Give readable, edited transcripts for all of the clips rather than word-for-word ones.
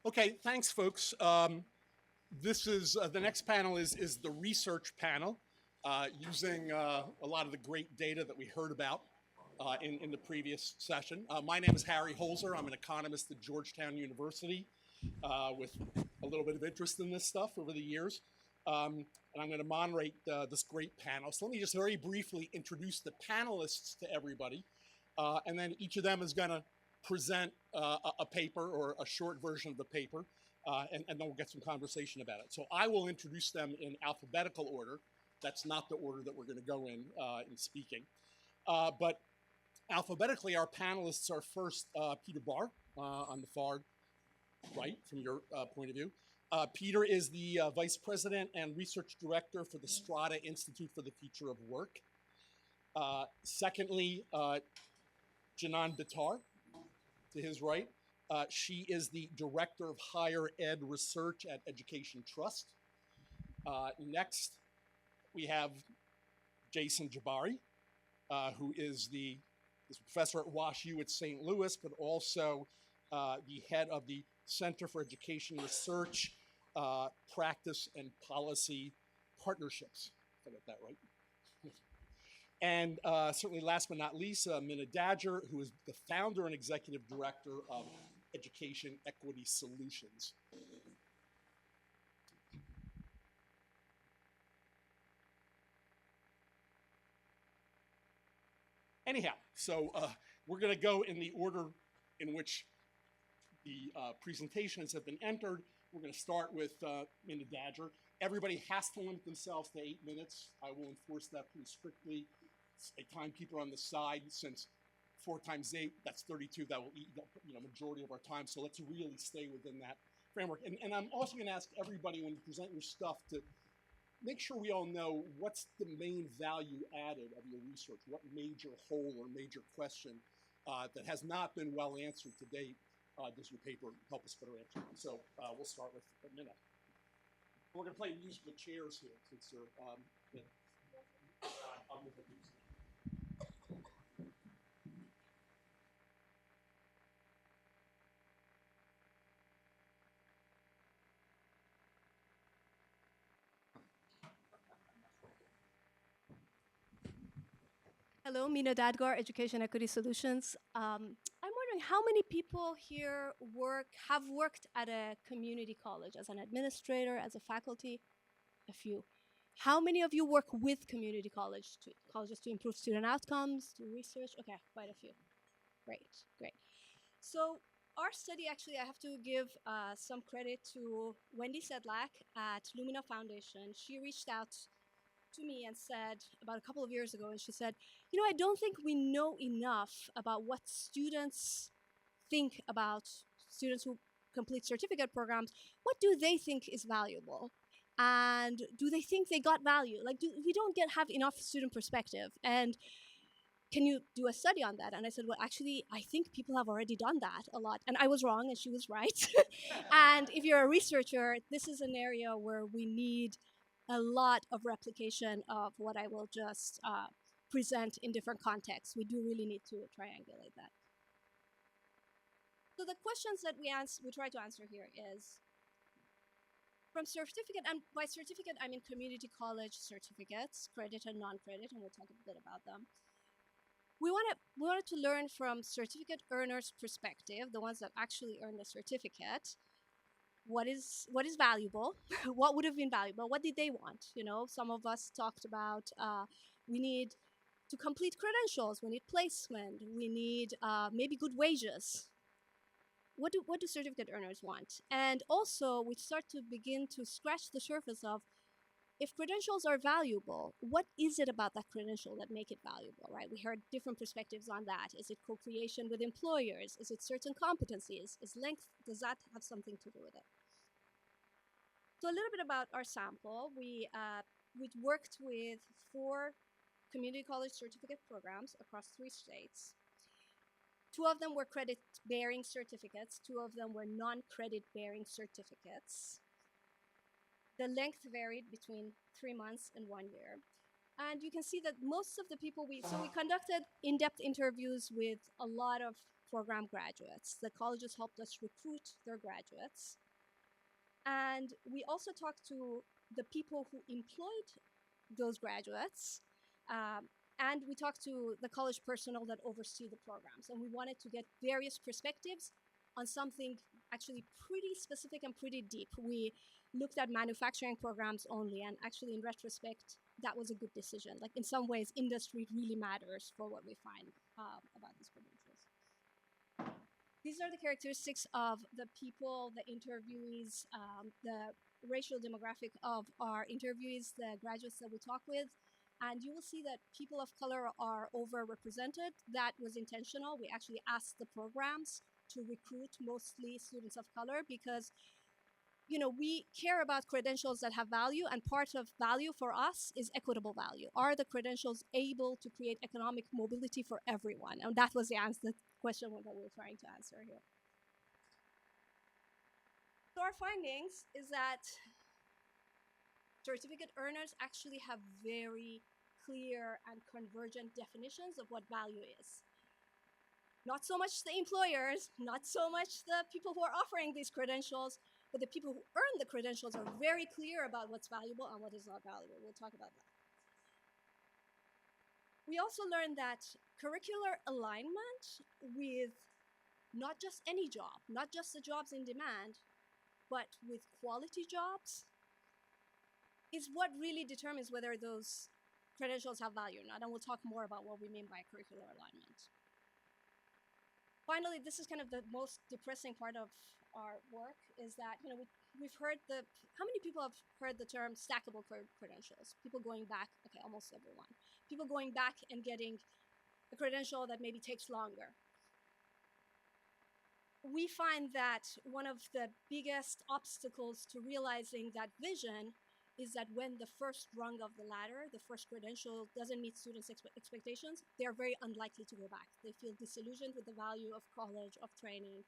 Okay, thanks, folks. This is the next panel is the research panel, using a lot of the great data that we heard about in the previous session. My name is Harry Holzer. I'm an economist at Georgetown University with a little bit of interest in this stuff over the years. And I'm going to moderate this great panel. So let me just very briefly introduce the panelists to everybody. And then each of them is going to present a paper or a short version of the paper. And then we'll get some conversation about it. So I will introduce them in alphabetical order. That's not the order that we're going to go in speaking. But alphabetically, our panelists are first Peter Bahr on the far right from your point of view. Peter is the Vice President and Research Director for the Strada Institute for the Future of Work. Secondly, Jinann Bitar, to his right. She is the Director of Higher Ed Research at Education Trust. Next, we have Jason Jabbari, who is the professor at WashU at St. Louis, but also the head of the Center for Education Research, Practice and Policy Partnerships. If I got that right. And certainly last but not least, Mina, who is the founder and executive director of Education Equity Solutions. Anyhow, so we're going to go in the order in which the presentations have been entered. We're going to start with Mina. Everybody has to limit themselves to 8 minutes. I will enforce that pretty strictly. A timekeeper on the side, since 4 times 8, that's 32. That will eat majority of our time. So let's really stay within that framework. And I'm also going to ask everybody, when you present your stuff, to make sure we all know what's the main value added of your research. What major hole or major question that has not been well answered to date does your paper help us better answer? So we'll start with Mina. We're going to play musical chairs here, since they're I'll move the music. Hello, Mina Dadgar, Education Equity Solutions. I'm wondering how many people here have worked at a community college as an administrator, as a faculty? A few. How many of you work with community colleges to improve student outcomes, do research? Okay, quite a few. Great, great. So our study, actually, I have to give some credit to Wendy Sedlak at Lumina Foundation. She reached out to me and said about a couple of years ago, and she said, I don't think we know enough about what students think about students who complete certificate programs. What do they think is valuable? And do they think they got value? Like, we don't have enough student perspective. And can you do a study on that? And I said, well, actually, I think people have already done that a lot. And I was wrong, and she was right. And if you're a researcher, this is an area where we need a lot of replication of what I will just present in different contexts. We do really need to triangulate that. So the questions that we try to answer here is, from certificate, and by certificate, I mean community college certificates, credit and non-credit, and we'll talk a bit about them. We wanted to learn from certificate earners' perspective, the ones that actually earn the certificate, what is valuable, what would have been valuable, what did they want? Some of us talked about we need to complete credentials, we need placement, we need maybe good wages. What do certificate earners want? And also, we start to begin to scratch the surface of, if credentials are valuable, what is it about that credential that make it valuable, right? We heard different perspectives on that. Is it co-creation with employers? Is it certain competencies? Is length, does that have something to do with it? So a little bit about our sample. We worked with 4 community college certificate programs across 3 states. 2 of them were credit-bearing certificates. 2 of them were non-credit-bearing certificates. The length varied between 3 months and 1 year. And you can see that most of the people, so we conducted in-depth interviews with a lot of program graduates. The colleges helped us recruit their graduates. And we also talked to the people who employed those graduates. And we talked to the college personnel that oversee the programs. And we wanted to get various perspectives on something actually pretty specific and pretty deep. We looked at manufacturing programs only, and actually in retrospect, that was a good decision. Like in some ways, industry really matters for what we find about these credentials. These are the characteristics of the people, the interviewees, the racial demographic of our interviewees, the graduates that we talk with. And you will see that people of color are overrepresented. That was intentional. We actually asked the programs to recruit mostly students of color because, you know, we care about credentials that have value, and part of value for us is equitable value. Are the credentials able to create economic mobility for everyone? And that was the question that we were trying to answer here. So our findings is that certificate earners actually have very clear and convergent definitions of what value is. Not so much the employers, not so much the people who are offering these credentials, but the people who earn the credentials are very clear about what's valuable and what is not valuable. We'll talk about that. We also learned that curricular alignment with not just any job, not just the jobs in demand, but with quality jobs is what really determines whether those credentials have value or not. And we'll talk more about what we mean by curricular alignment. Finally, this is kind of the most depressing part of our work is that, you know, we've heard how many people have heard the term stackable credentials? People going back, okay, almost everyone. People going back and getting a credential that maybe takes longer. We find that one of the biggest obstacles to realizing that vision is that when the first rung of the ladder, the first credential doesn't meet students' expectations, they're very unlikely to go back. They feel disillusioned with the value of college, of training,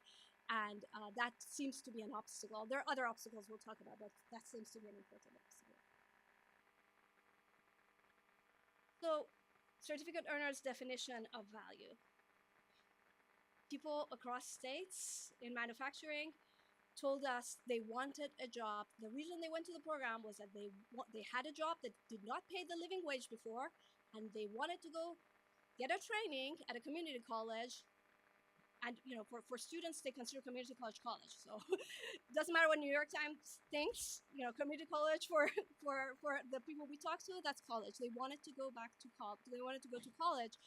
and that seems to be an obstacle. There are other obstacles we'll talk about, but that seems to be an important obstacle. So, certificate earners' definition of value. People across states in manufacturing told us they wanted a job. The reason they went to the program was that they had a job that did not pay the living wage before, and they wanted to go get a training at a community college. And you know, for students, they consider community college. So it doesn't matter what New York Times thinks. You know, community college for the people we talked to, that's college. They wanted to go back to college. They wanted to go to college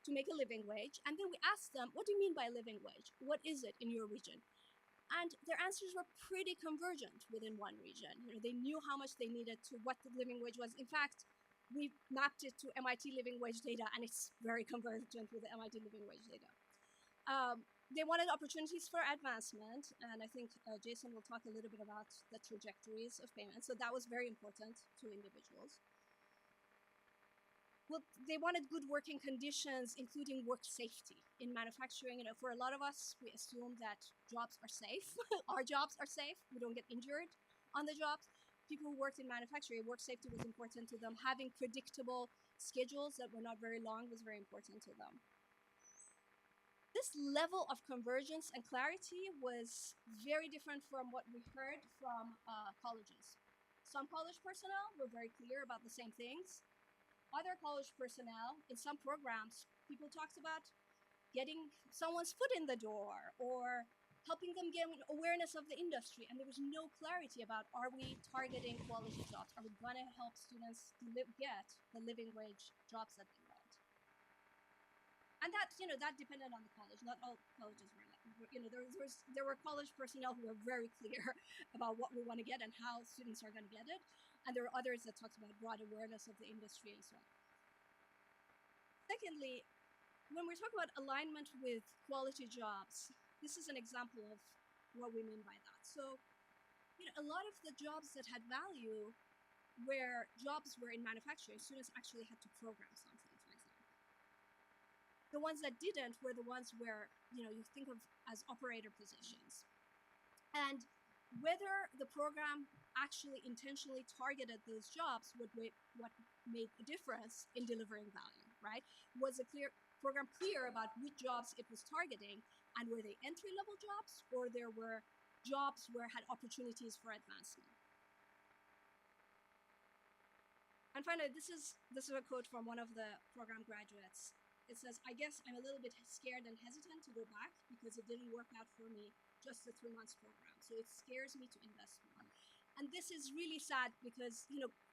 to make a living wage. And then we asked them, what do you mean by living wage? What is it in your region? And their answers were pretty convergent within one region. You know, they knew how much they needed to what the living wage was. In fact, we mapped it to MIT living wage data, and it's very convergent with the MIT living wage data. They wanted opportunities for advancement, and I think Jason will talk a little bit about the trajectories of payment. So that was very important to individuals. Well, they wanted good working conditions, including work safety. In manufacturing, you know, for a lot of us, we assume that jobs are safe. Our jobs are safe. We don't get injured on the jobs. People who worked in manufacturing, work safety was important to them. Having predictable schedules that were not very long was very important to them. This level of convergence and clarity was very different from what we heard from colleges. Some college personnel were very clear about the same things. Other college personnel, in some programs, people talked about getting someone's foot in the door or helping them get awareness of the industry. And there was no clarity about, are we targeting quality jobs? Are we going to help students get the living wage jobs that they want? And that, you know, that depended on the college. Not all colleges were like, you know, there were college personnel who were very clear about what we want to get and how students are going to get it. And there were others that talked about broad awareness of the industry and so on. Secondly, when we're talking about alignment with quality jobs, this is an example of what we mean by that. So, you know, a lot of the jobs that had value where jobs were in manufacturing, students actually had to program something, for example. The ones that didn't were the ones where, you know, you think of as operator positions. And whether the program actually intentionally targeted those jobs, what made the difference in delivering value, right? Was a program clear about which jobs it was targeting? And were they entry-level jobs, or there were jobs where had opportunities for advancement? And finally, this is a quote from one of the program graduates. It says, "I guess I'm a little bit scared and hesitant to go back because it didn't work out for me, just the 3 months program. So it scares me to invest more." And this is really sad because,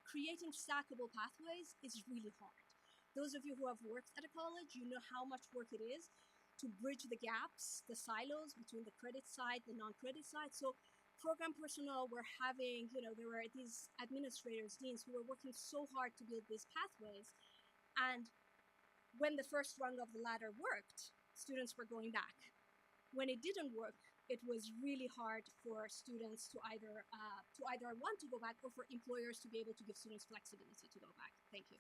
creating stackable pathways is really hard. Those of you who have worked at a college, you know how much work it is to bridge the gaps, the silos between the credit side, the non-credit side. So program personnel were having, there were these administrators, deans who were working so hard to build these pathways. And when the first rung of the ladder worked, students were going back. When it didn't work, it was really hard for students to either want to go back, or for employers to be able to give students flexibility to go back. Thank you.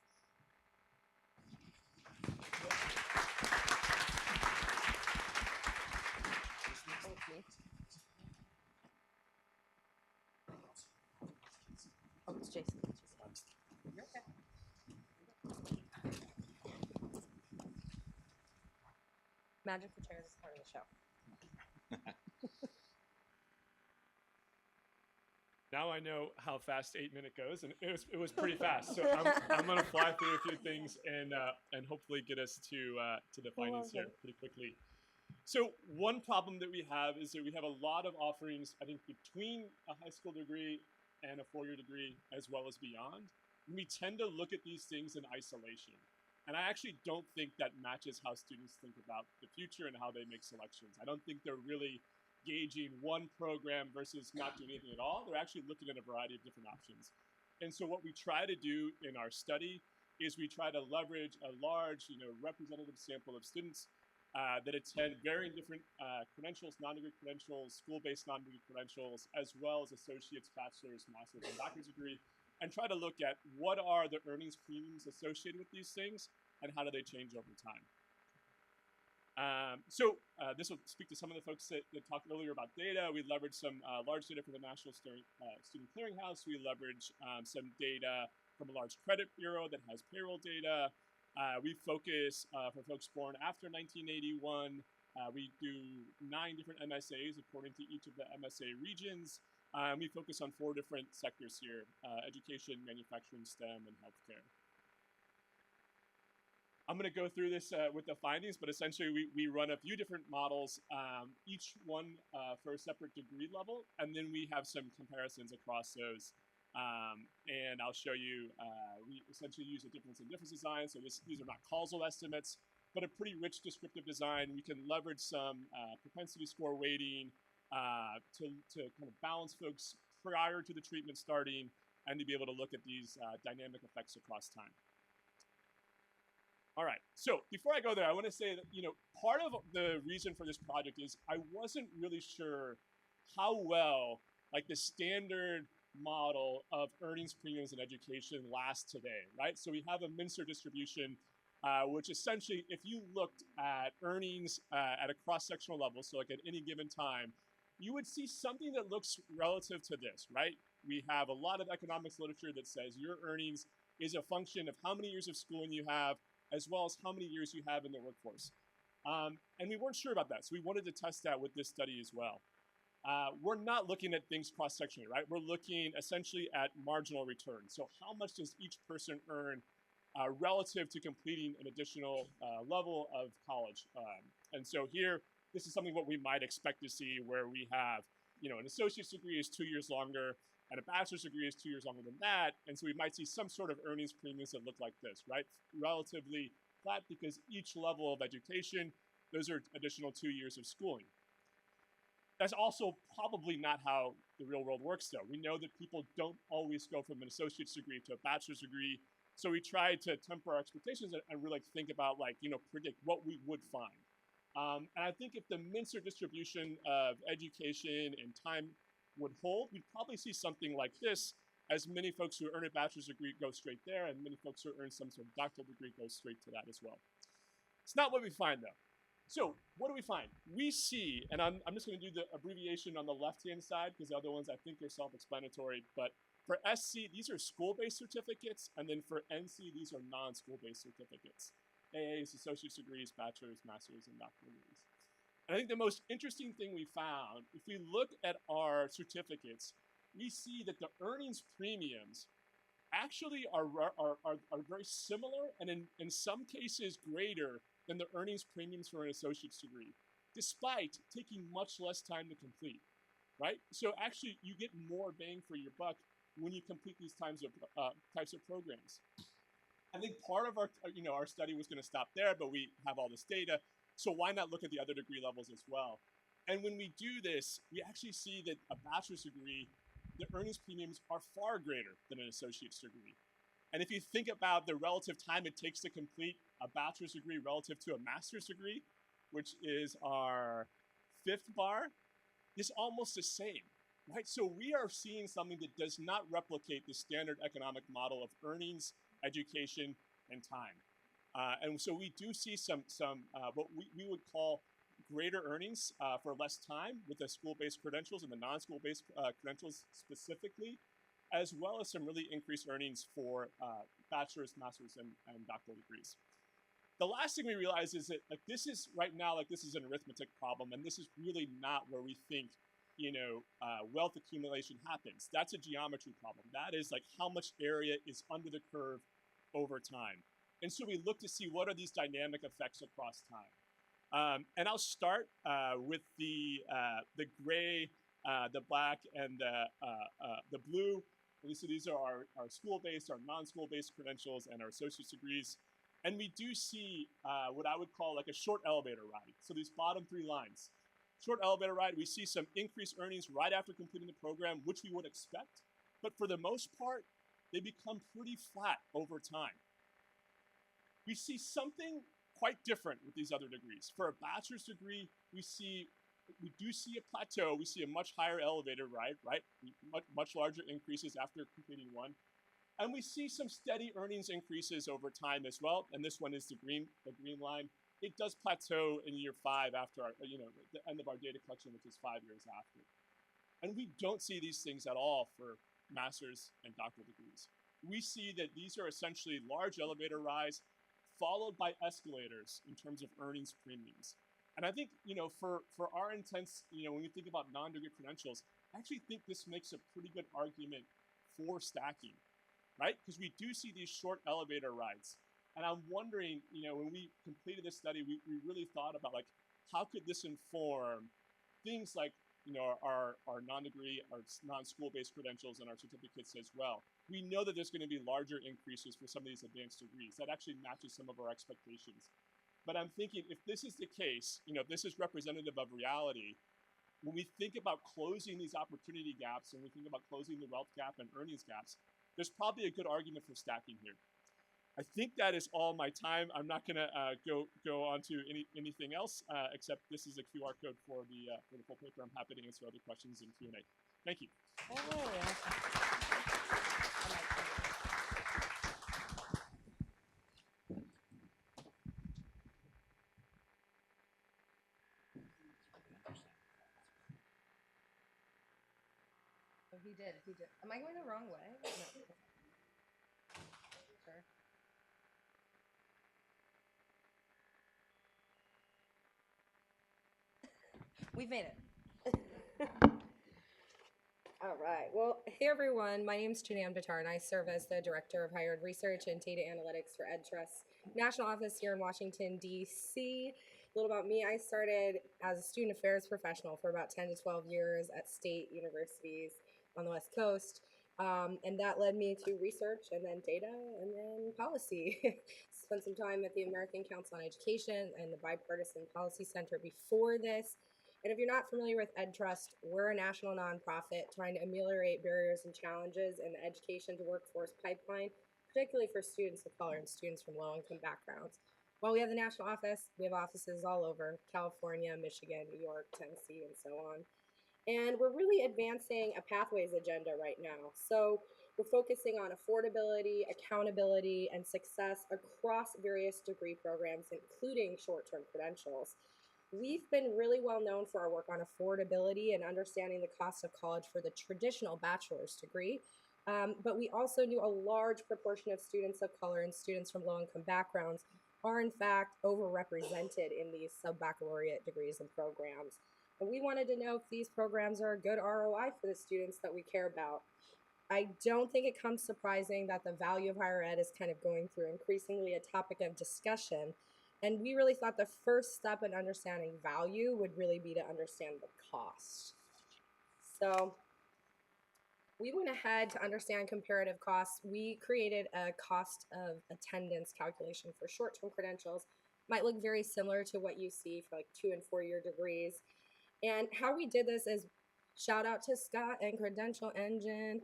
Oh, it's Jason. You're okay. Magical chairs is part of the show. Now I know how fast 8-minute goes, and it was pretty fast. So I'm going to fly through a few things and hopefully get us to the findings here pretty quickly. So one problem that we have is that we have a lot of offerings, I think, between a high school degree and a 4-year degree, as well as beyond. We tend to look at these things in isolation. And I actually don't think that matches how students think about the future and how they make selections. I don't think they're really gauging one program versus not doing anything at all. They're actually looking at a variety of different options. And so what we try to do in our study is we try to leverage a large, representative sample of students that attend varying different credentials, non-degree credentials, school-based non-degree credentials, as well as associate's, bachelor's, master's, and doctor's degree, and try to look at what are the earnings premiums associated with these things and how do they change over time. So this will speak to some of the folks that talked earlier about data. We leverage some large data from the National Student Clearinghouse. We leverage some data from a large credit bureau that has payroll data. We focus for folks born after 1981. We do 9 different MSAs according to each of the MSA regions. We focus on 4 different sectors here: education, manufacturing, STEM, and healthcare. I'm going to go through this with the findings, but essentially we run a few different models, each one for a separate degree level, and then we have some comparisons across those. And I'll show you, we essentially use a difference in difference design, so these are not causal estimates, but a pretty rich descriptive design. We can leverage some propensity score weighting to kind of balance folks prior to the treatment starting, and to be able to look at these dynamic effects across time. All right, so before I go there, I want to say that, part of the reason for this project is I wasn't really sure how well, the standard model of earnings premiums in education lasts today, right? So we have a Mincer distribution, which essentially, if you looked at earnings at a cross-sectional level, so at any given time, you would see something that looks relative to this, right? We have a lot of economics literature that says your earnings is a function of how many years of schooling you have, as well as how many years you have in the workforce. And we weren't sure about that, so we wanted to test that with this study as well. We're not looking at things cross-sectionally, right? We're looking essentially at marginal return. So how much does each person earn relative to completing an additional level of college? And so here, this is something what we might expect to see, where we have, an associate's degree is 2 years longer, and a bachelor's degree is 2 years longer than that. And so we might see some sort of earnings premiums that look like this, right? Relatively flat, because each level of education, those are additional 2 years of schooling. That's also probably not how the real world works, though. We know that people don't always go from an associate's degree to a bachelor's degree. So we try to temper our expectations and really think about, predict what we would find. And I think if the Mincer distribution of education and time would hold, we'd probably see something like this, as many folks who earn a bachelor's degree go straight there, and many folks who earn some sort of doctoral degree go straight to that as well. It's not what we find, though. So what do we find? We see, and I'm just going to do the abbreviation on the left-hand side, because the other ones I think are self-explanatory, but for SC, these are school-based certificates, and then for NC, these are non-school-based certificates. AA is associate's degrees, bachelor's, master's, and doctoral degrees. And I think the most interesting thing we found, if we look at our certificates, we see that the earnings premiums actually are very similar and in some cases greater than the earnings premiums for an associate's degree, despite taking much less time to complete, right? So actually you get more bang for your buck when you complete these types of programs. I think part of our study was going to stop there, but we have all this data, so why not look at the other degree levels as well? And when we do this, we actually see that a bachelor's degree, the earnings premiums are far greater than an associate's degree. And if you think about the relative time it takes to complete a bachelor's degree relative to a master's degree, which is our 5th bar, it's almost the same, right? So we are seeing something that does not replicate the standard economic model of earnings, education, and time. And so we do see some what we would call greater earnings for less time with the school-based credentials and the non-school-based credentials specifically, as well as some really increased earnings for bachelor's, master's, and doctoral degrees. The last thing we realize is that this is right now this is an arithmetic problem, and this is really not where we think wealth accumulation happens. That's a geometry problem. That is how much area is under the curve over time. And so we look to see what are these dynamic effects across time. And I'll start with the gray, the black, and the blue. So these are our school-based, our non-school-based credentials, and our associate's degrees. And we do see what I would call a short elevator ride. So these bottom 3 lines. Short elevator ride, we see some increased earnings right after completing the program, which we would expect. But for the most part, they become pretty flat over time. We see something quite different with these other degrees. For a bachelor's degree, we do see a plateau. We see a much higher elevator ride, right? Much larger increases after completing one. And we see some steady earnings increases over time as well. And this one is the green line. It does plateau in year 5 after the end of our data collection, which is 5 years after. And we don't see these things at all for master's and doctoral degrees. We see that these are essentially large elevator rides followed by escalators in terms of earnings premiums. And I think, for our intents, when we think about non-degree credentials, I actually think this makes a pretty good argument for stacking, right? Because we do see these short elevator rides. And I'm wondering, when we completed this study, we really thought about how could this inform things like, our non-degree, our non-school-based credentials and our certificates as well. We know that there's going to be larger increases for some of these advanced degrees. That actually matches some of our expectations. But I'm thinking if this is the case, if this is representative of reality, when we think about closing these opportunity gaps and we think about closing the wealth gap and earnings gaps, there's probably a good argument for stacking here. I think that is all my time. I'm not going to go on to anything else, except this is a QR code for the full paper. I'm happy to answer other questions in Q&A. Thank you. Oh, he did. Am I going the wrong way? No. Sure. We've made it. All right. Well, hey everyone. My name is Jinann, Bitar, and I serve as the Director of Higher Ed Research and Data Analytics for EdTrust's national office here in Washington, D.C. A little about me. I started as a student affairs professional for about 10 to 12 years at state universities on the West Coast. And that led me to research and then data and then policy. Spent some time at the American Council on Education and the Bipartisan Policy Center before this. And if you're not familiar with EdTrust, we're a national nonprofit trying to ameliorate barriers and challenges in the education to workforce pipeline, particularly for students of color and students from low-income backgrounds. While we have the national office, we have offices all over California, Michigan, New York, Tennessee, and so on. And we're really advancing a pathways agenda right now. So we're focusing on affordability, accountability, and success across various degree programs, including short-term credentials. We've been really well known for our work on affordability and understanding the cost of college for the traditional bachelor's degree. But we also knew a large proportion of students of color and students from low-income backgrounds are in fact overrepresented in these sub-baccalaureate degrees and programs. And we wanted to know if these programs are a good ROI for the students that we care about. I don't think it comes surprising that the value of higher ed is kind of going through increasingly a topic of discussion. And we really thought the first step in understanding value would really be to understand the cost. So we went ahead to understand comparative costs. We created a cost of attendance calculation for short-term credentials. Might look very similar to what you see for like 2 and 4 year degrees. And how we did this is, shout out to Scott and Credential Engine.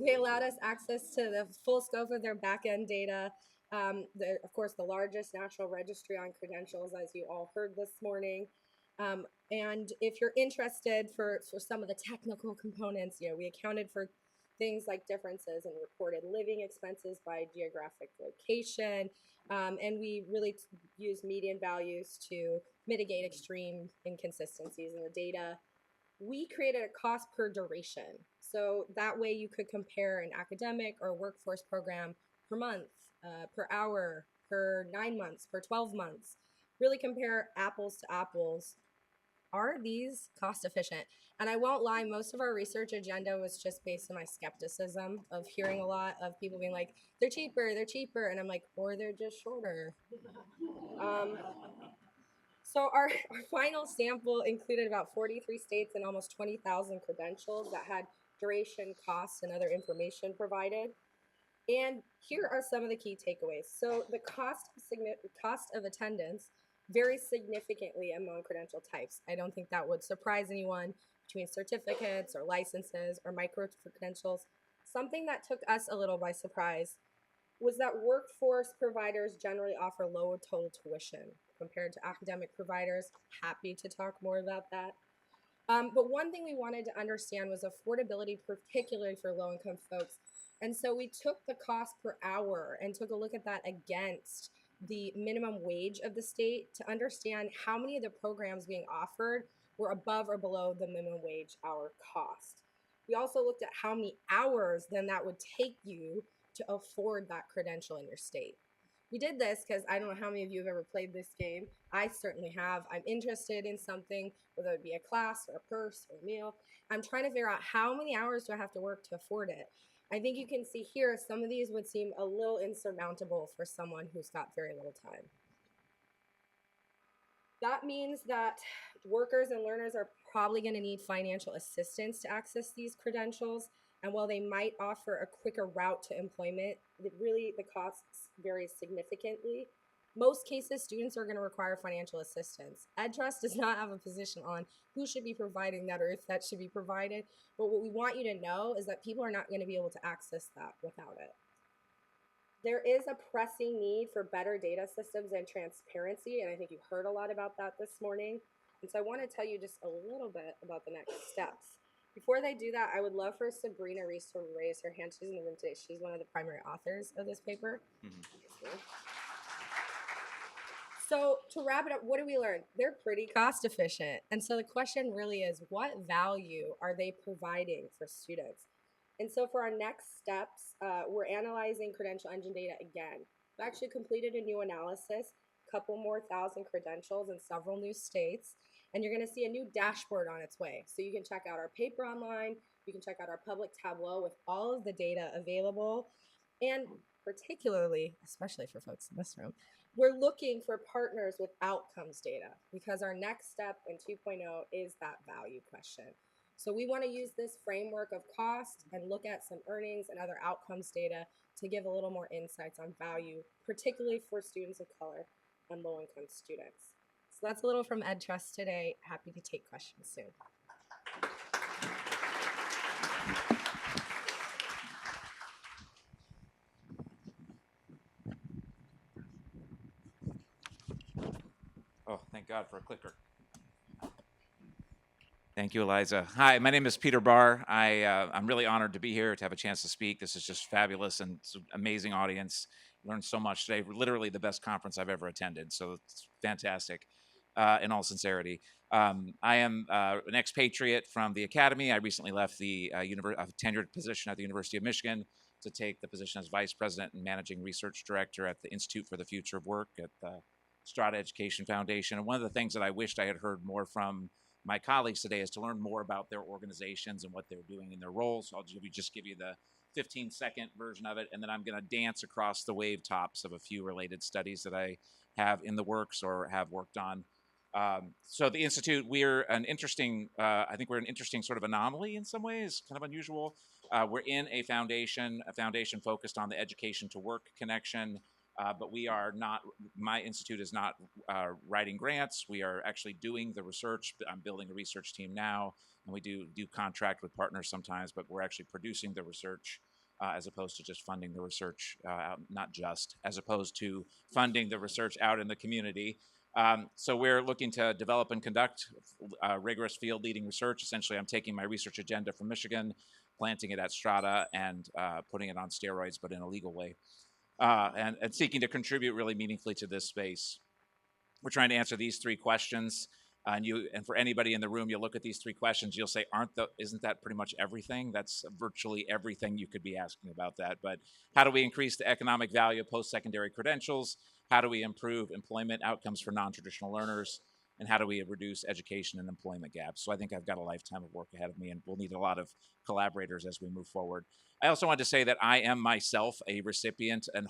They allowed us access to the full scope of their back-end data. Of course, the largest national registry on credentials, as you all heard this morning. And if you're interested for some of the technical components, we accounted for things like differences in reported living expenses by geographic location. And we really use median values to mitigate extreme inconsistencies in the data. We created a cost per duration. So that way you could compare an academic or workforce program per month, per hour, per 9 months, per 12 months. Really compare apples to apples. Are these cost efficient? And I won't lie, most of our research agenda was just based on my skepticism of hearing a lot of people being like, they're cheaper. And I'm like, or they're just shorter. So our final sample included about 43 states and almost 20,000 credentials that had duration, costs, and other information provided. And here are some of the key takeaways. So the cost of attendance varies significantly among credential types. I don't think that would surprise anyone, between certificates or licenses or micro-credentials. Something that took us a little by surprise was that workforce providers generally offer lower total tuition compared to academic providers. Happy to talk more about that. But one thing we wanted to understand was affordability, particularly for low-income folks. And so we took the cost per hour and took a look at that against the minimum wage of the state to understand how many of the programs being offered were above or below the minimum wage hour cost. We also looked at how many hours then that would take you to afford that credential in your state. We did this because I don't know how many of you have ever played this game. I certainly have. I'm interested in something, whether it be a class or a purse or a meal. I'm trying to figure out how many hours do I have to work to afford it. I think you can see here some of these would seem a little insurmountable for someone who's got very little time. That means that workers and learners are probably going to need financial assistance to access these credentials. And while they might offer a quicker route to employment, the costs vary significantly. Most cases, students are going to require financial assistance. EdTrust does not have a position on who should be providing that or if that should be provided. But what we want you to know is that people are not going to be able to access that without it. There is a pressing need for better data systems and transparency, and I think you heard a lot about that this morning. And so I want to tell you just a little bit about the next steps. Before they do that, I would love for Sabrina Reese to raise her hand. She's in the room today. She's one of the primary authors of this paper. So to wrap it up, what do we learn? They're pretty cost efficient. And so the question really is, what value are they providing for students? And so for our next steps, we're analyzing credential engine data again. We actually completed a new analysis, a couple more thousand credentials in several new states, and you're going to see a new dashboard on its way. So you can check out our paper online, you can check out our public Tableau with all of the data available, and particularly, especially for folks in this room, we're looking for partners with outcomes data because our next step in 2.0 is that value question. So we want to use this framework of cost and look at some earnings and other outcomes data to give a little more insights on value, particularly for students of color and low-income students. So that's a little from EdTrust today. Happy to take questions soon. Oh, thank God for a clicker. Thank you, Eliza. Hi, my name is Peter Bahr. I'm really honored to be here, to have a chance to speak. This is just fabulous and it's an amazing audience. Learned so much today. Literally the best conference I've ever attended. So it's fantastic, in all sincerity. I am an expatriate from the academy. I recently left the tenured position at the University of Michigan to take the position as Vice President and Managing Research Director at the Institute for the Future of Work at the Strada Education Foundation. And one of the things that I wished I had heard more from my colleagues today is to learn more about their organizations and what they're doing in their roles. So I'll just give you the 15-second version of it, and then I'm going to dance across the wave tops of a few related studies that I have in the works or have worked on. So the Institute, we're an interesting, I think we're an interesting sort of anomaly in some ways, kind of unusual. We're in a foundation focused on the education to work connection, but we are not, my institute is not writing grants. We are actually doing the research. I'm building a research team now, and we do contract with partners sometimes, but we're actually producing the research as opposed to just funding the research as opposed to funding the research out in the community. So we're looking to develop and conduct rigorous field leading research. Essentially, I'm taking my research agenda from Michigan, planting it at Strada, and putting it on steroids, but in a legal way, and seeking to contribute really meaningfully to this space. We're trying to answer these three questions. And for anybody in the room, you'll look at these three questions, you'll say, isn't that pretty much everything? That's virtually everything you could be asking about that. But how do we increase the economic value of post-secondary credentials? How do we improve employment outcomes for non-traditional learners? And how do we reduce education and employment gaps? So I think I've got a lifetime of work ahead of me, and we'll need a lot of collaborators as we move forward. I also wanted to say that I am myself a recipient and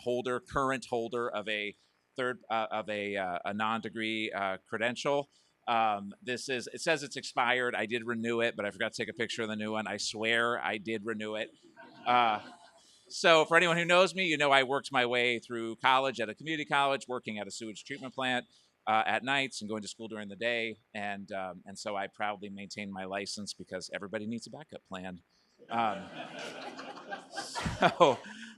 current holder of a non-degree credential. It says it's expired. I did renew it, but I forgot to take a picture of the new one. I swear I did renew it. So for anyone who knows me, you know I worked my way through college at a community college, working at a sewage treatment plant at nights and going to school during the day. And so I proudly maintain my license because everybody needs a backup plan.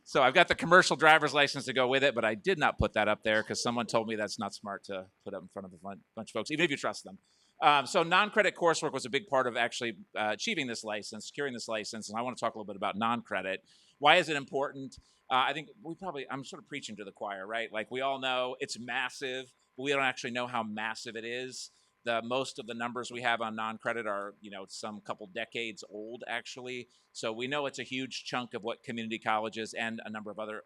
So I've got the commercial driver's license to go with it, but I did not put that up there because someone told me that's not smart to put up in front of a bunch of folks, even if you trust them. So non-credit coursework was a big part of actually achieving this license, securing this license, and I want to talk a little bit about non-credit. Why is it important? I think I'm sort of preaching to the choir, right? Like we all know it's massive, but we don't actually know how massive it is. Most of the numbers we have on non-credit are, some couple decades old, actually. So we know it's a huge chunk of what community colleges and a number of other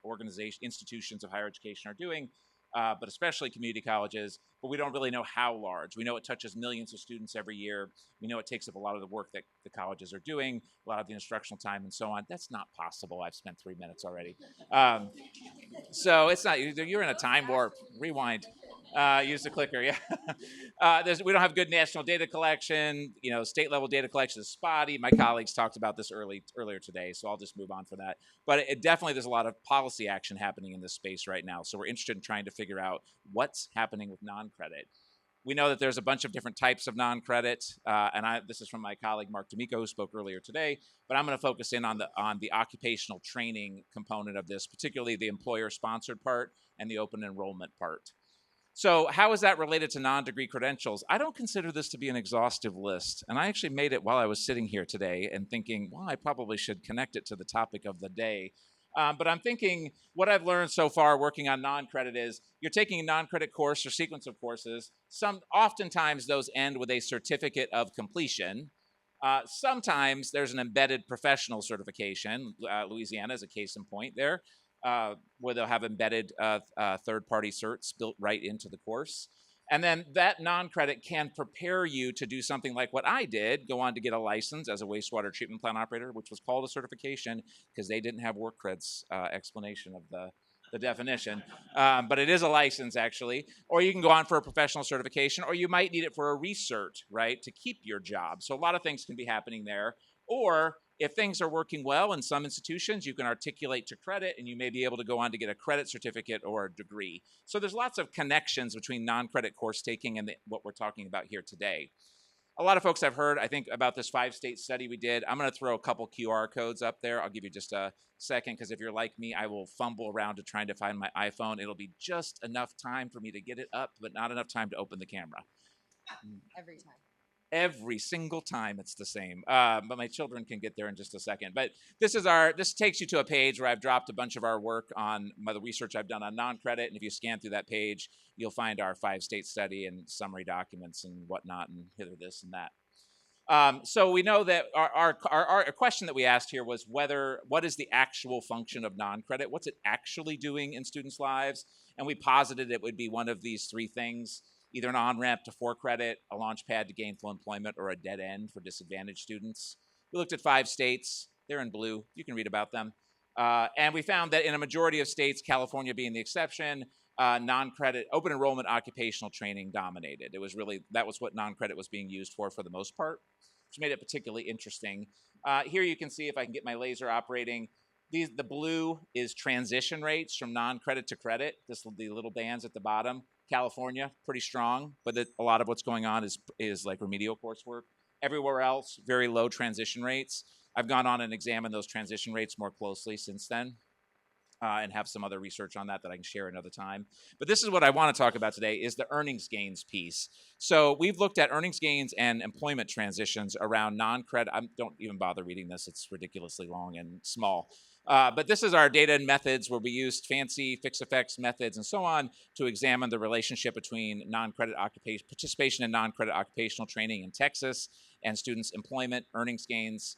institutions of higher education are doing, but especially community colleges. But we don't really know how large. We know it touches millions of students every year. We know it takes up a lot of the work that the colleges are doing, a lot of the instructional time and so on. That's not possible. I've spent 3 minutes already. So it's not, you're in a time warp. Rewind. Use the clicker, yeah. We don't have good national data collection. State level data collection is spotty. My colleagues talked about this earlier today, so I'll just move on for that. But there's a lot of policy action happening in this space right now. So we're interested in trying to figure out what's happening with non-credit. We know that there's a bunch of different types of non-credit, and this is from my colleague Mark D'Amico, who spoke earlier today. But I'm going to focus in on the occupational training component of this, particularly the employer-sponsored part and the open enrollment part. So how is that related to non-degree credentials? I don't consider this to be an exhaustive list. And I actually made it while I was sitting here today and thinking, well, I probably should connect it to the topic of the day. But I'm thinking what I've learned so far working on non-credit is you're taking a non-credit course or sequence of courses. Oftentimes those end with a certificate of completion. Sometimes there's an embedded professional certification. Louisiana is a case in point there. Where they'll have embedded third-party certs built right into the course. And then that non-credit can prepare you to do something like what I did, go on to get a license as a wastewater treatment plant operator, which was called a certification because they didn't have work creds explanation of the definition. But it is a license, actually. Or you can go on for a professional certification, or you might need it for a recert, right, to keep your job. So a lot of things can be happening there. Or if things are working well in some institutions, you can articulate to credit, and you may be able to go on to get a credit certificate or a degree. So there's lots of connections between non-credit course taking and what we're talking about here today. A lot of folks have heard, I think, about this 5-state study we did. I'm going to throw a couple QR codes up there. I'll give you just a second, because if you're like me, I will fumble around to trying to find my iPhone. It'll be just enough time for me to get it up, but not enough time to open the camera. Every time. Every single time it's the same. But my children can get there in just a second. But this takes you to a page where I've dropped a bunch of our work on the research I've done on non-credit. And if you scan through that page, you'll find our 5-state study and summary documents and whatnot and hither this and that. So we know that our question that we asked here was what is the actual function of non-credit? What's it actually doing in students' lives? And we posited it would be one of these three things, either an on-ramp to for credit, a launch pad to gainful employment, or a dead end for disadvantaged students. We looked at 5 states. They're in blue. You can read about them. And we found that in a majority of states, California being the exception, non-credit, open enrollment occupational training dominated. That was what non-credit was being used for the most part, which made it particularly interesting. Here you can see, if I can get my laser operating, the blue is transition rates from non-credit to credit. The little bands at the bottom. California, pretty strong, but a lot of what's going on is like remedial coursework. Everywhere else, very low transition rates. I've gone on and examined those transition rates more closely since then. And have some other research on that I can share another time. But this is what I want to talk about today is the earnings gains piece. So we've looked at earnings gains and employment transitions around non-credit. Don't even bother reading this. It's ridiculously long and small. But this is our data and methods where we used fancy fixed effects methods and so on to examine the relationship between non-credit participation in non-credit occupational training in Texas and students' employment, earnings gains,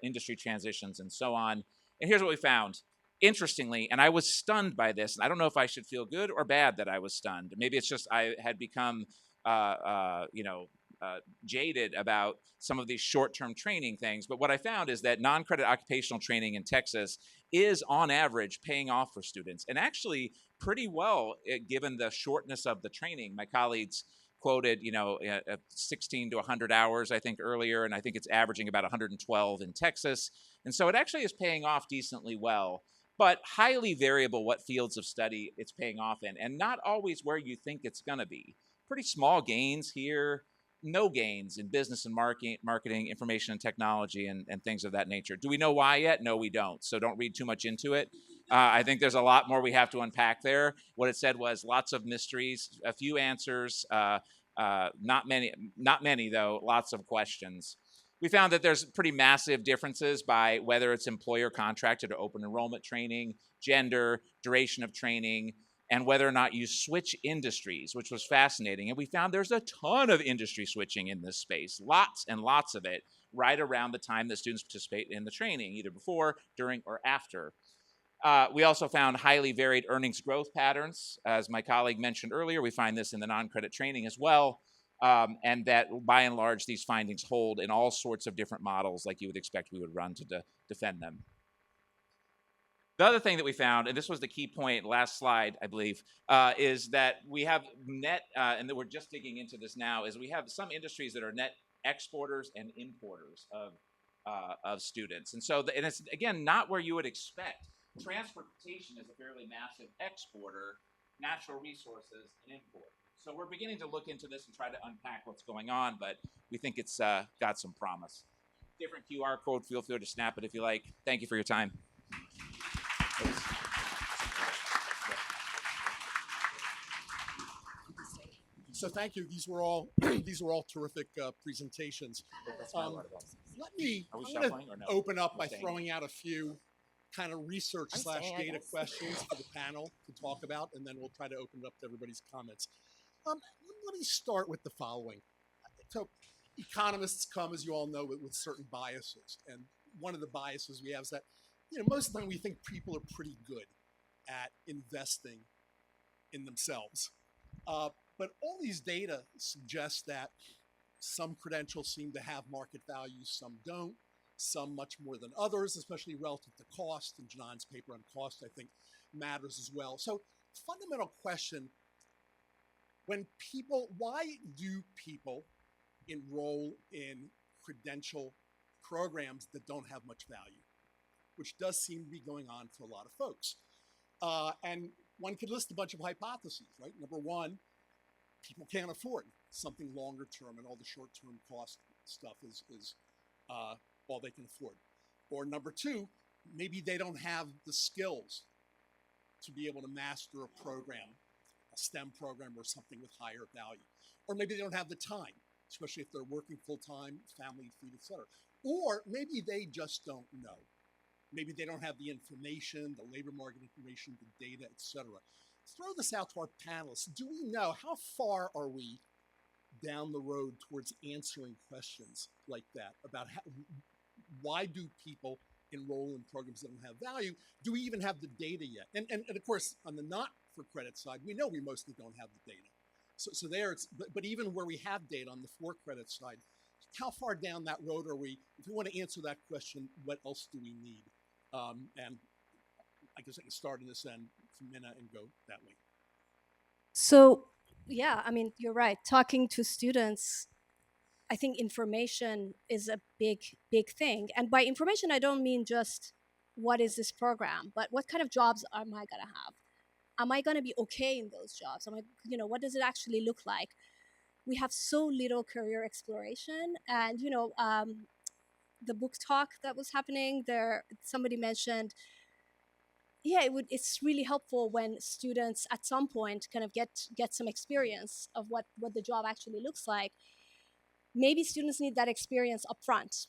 industry transitions, and so on. And here's what we found. Interestingly, and I was stunned by this, and I don't know if I should feel good or bad that I was stunned. Maybe it's just I had become, jaded about some of these short-term training things. But what I found is that non-credit occupational training in Texas is, on average, paying off for students, and actually pretty well, given the shortness of the training. My colleagues quoted, 16 to 100 hours, I think, earlier, and I think it's averaging about 112 in Texas. And so it actually is paying off decently well. But highly variable what fields of study it's paying off in, and not always where you think it's going to be. Pretty small gains here, no gains in business and marketing, information and technology, and things of that nature. Do we know why yet? No, we don't. So don't read too much into it. I think there's a lot more we have to unpack there. What it said was lots of mysteries, a few answers, not many though, lots of questions. We found that there's pretty massive differences by whether it's employer contracted or open enrollment training, gender, duration of training, and whether or not you switch industries, which was fascinating. And we found there's a ton of industry switching in this space, lots and lots of it, right around the time that students participate in the training, either before, during, or after. We also found highly varied earnings growth patterns. As my colleague mentioned earlier, we find this in the non-credit training as well. And that by and large, these findings hold in all sorts of different models like you would expect we would run to defend them. The other thing that we found, and this was the key point, last slide, I believe, is that we have net, and that we're just digging into this now, is we have some industries that are net exporters and importers of students. And so, and it's, again, not where you would expect. Transportation is a fairly massive exporter, natural resources, an importer. So we're beginning to look into this and try to unpack what's going on, but we think it's got some promise. Different QR code, feel free to snap it if you like. Thank you for your time. So thank you. These were all terrific presentations. Let me open up by throwing out a few kind of research / data questions for the panel to talk about, and then we'll try to open it up to everybody's comments. Let me start with the following. So economists come, as you all know, with certain biases. And one of the biases we have is that, most of the time we think people are pretty good at investing in themselves. But all these data suggest that some credentials seem to have market value, some don't, some much more than others, especially relative to cost. And Jinann's paper on cost, I think, matters as well. So fundamental question, why do people enroll in credential programs that don't have much value, which does seem to be going on for a lot of folks? And one could list a bunch of hypotheses, right? Number one, people can't afford something longer term, and all the short-term cost stuff is all they can afford. Or number two, maybe they don't have the skills to be able to master a program, a STEM program or something with higher value. Or maybe they don't have the time, especially if they're working full-time, family feed, etc. Or maybe they just don't know. Maybe they don't have the information, the labor market information, the data, etc. Throw this out to our panelists. Do we know, how far are we down the road towards answering questions like that about why do people enroll in programs that don't have value? Do we even have the data yet? And of course, on the not for credit side, we know we mostly don't have the data. So there it's, but even where we have data on the for credit side, how far down that road are we? If we want to answer that question, what else do we need? And I guess I can start in this end from Mina and go that way. So yeah, I mean, you're right. Talking to students, I think information is a big thing. And by information, I don't mean just what is this program, but what kind of jobs am I gonna have? Am I gonna be okay in those jobs? Am I, what does it actually look like? We have so little career exploration, and the book talk that was happening there, somebody mentioned, yeah, it's really helpful when students at some point kind of get some experience of what the job actually looks like. Maybe students need that experience up front.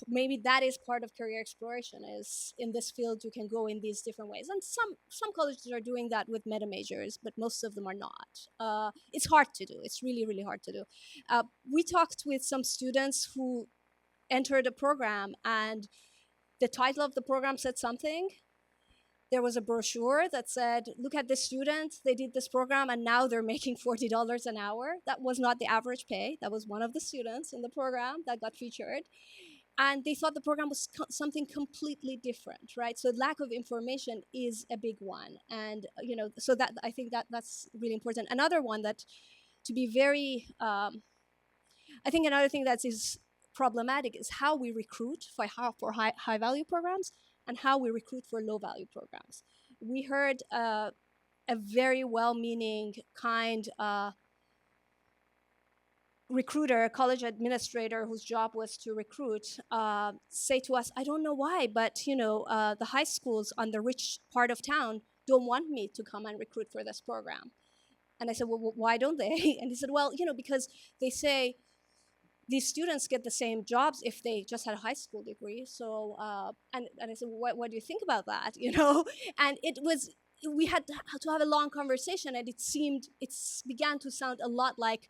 Maybe that is part of career exploration, is in this field you can go in these different ways, and some colleges are doing that with meta majors, but most of them are not. It's hard to do. It's really hard to do. We talked with some students who entered a program, and the title of the program said something. There was a brochure that said, look at this student, they did this program and now they're making $40 an hour. That was not the average pay. That was one of the students in the program that got featured. And they thought the program was something completely different, right? So lack of information is a big one. And, so that I think that's really important. Another one that, to be very, I think another thing that is problematic is how we recruit for high value programs and how we recruit for low value programs. We heard a very well-meaning, kind recruiter, a college administrator whose job was to recruit, say to us, I don't know why, but the high schools on the rich part of town don't want me to come and recruit for this program. And I said, well, why don't they? And he said, well, because they say these students get the same jobs if they just had a high school degree. So, and I said, what do you think about that? And we had to have a long conversation, and it began to sound a lot like,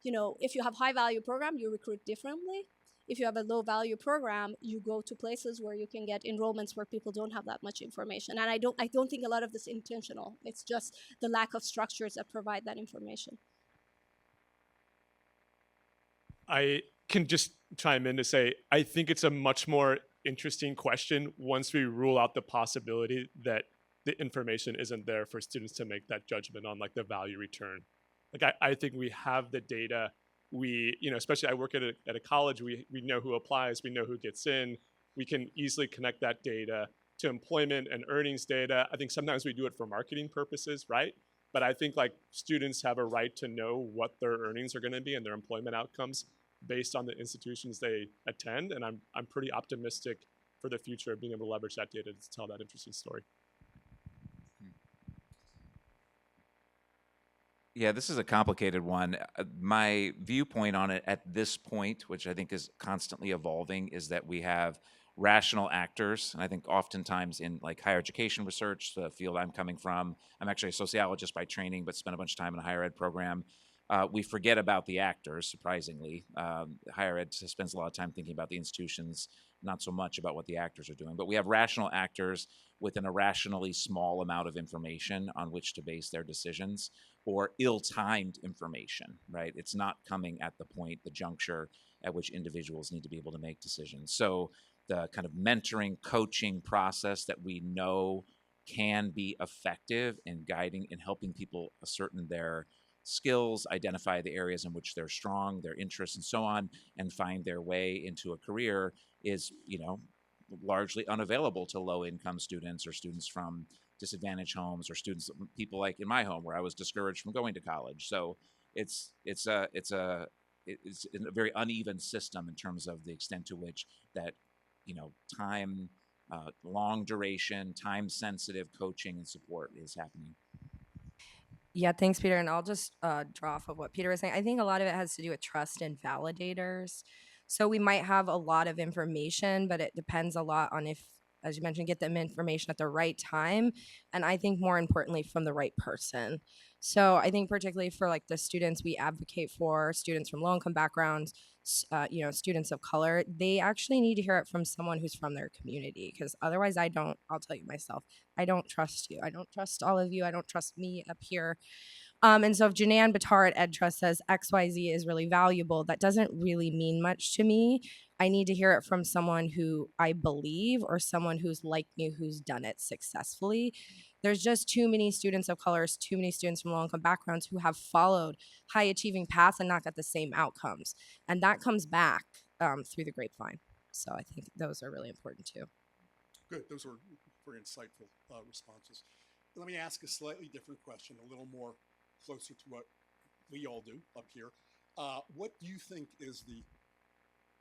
if you have high value program, you recruit differently. If you have a low value program, you go to places where you can get enrollments where people don't have that much information. And I don't think a lot of this is intentional. It's just the lack of structures that provide that information. I can just chime in to say, I think it's a much more interesting question once we rule out the possibility that the information isn't there for students to make that judgment on, like, the value return. Like, I think we have the data. We, especially I work at a college, we know who applies, we know who gets in. We can easily connect that data to employment and earnings data. I think sometimes we do it for marketing purposes, right? But I think, like, students have a right to know what their earnings are going to be and their employment outcomes based on the institutions they attend. And I'm pretty optimistic for the future of being able to leverage that data to tell that interesting story. Yeah, this is a complicated one. My viewpoint on it at this point, which I think is constantly evolving, is that we have rational actors. And I think oftentimes in, like, higher education research, the field I'm coming from, I'm actually a sociologist by training, but spent a bunch of time in a higher ed program. We forget about the actors, surprisingly. Higher ed spends a lot of time thinking about the institutions, not so much about what the actors are doing. But we have rational actors with an irrationally small amount of information on which to base their decisions, or ill-timed information, right? It's not coming at the juncture at which individuals need to be able to make decisions. So the kind of mentoring, coaching process that we know can be effective in guiding and helping people ascertain their skills, identify the areas in which they're strong, their interests, and so on, and find their way into a career is, largely unavailable to low-income students or students from disadvantaged homes or people like in my home where I was discouraged from going to college. So it's a very uneven system in terms of the extent to which that, time, long duration, time-sensitive coaching and support is happening. Yeah, thanks, Peter. And I'll just draw off of what Peter was saying. I think a lot of it has to do with trust and validators. So we might have a lot of information, but it depends a lot on if, as you mentioned, get them information at the right time. And I think more importantly, from the right person. So I think particularly for like the students we advocate for, students from low-income backgrounds, students of color, they actually need to hear it from someone who's from their community, because otherwise I'll tell you myself, I don't trust you. I don't trust all of you. I don't trust me up here. And so if Jinann Bitar at EdTrust says XYZ is really valuable, that doesn't really mean much to me. I need to hear it from someone who I believe, or someone who's like me, who's done it successfully. There's just too many students of colors, too many students from low-income backgrounds who have followed high-achieving paths and not got the same outcomes. And that comes back through the grapevine. So I think those are really important too. Good. Those were very insightful responses. Let me ask a slightly different question, a little more closer to what we all do up here. What do you think is the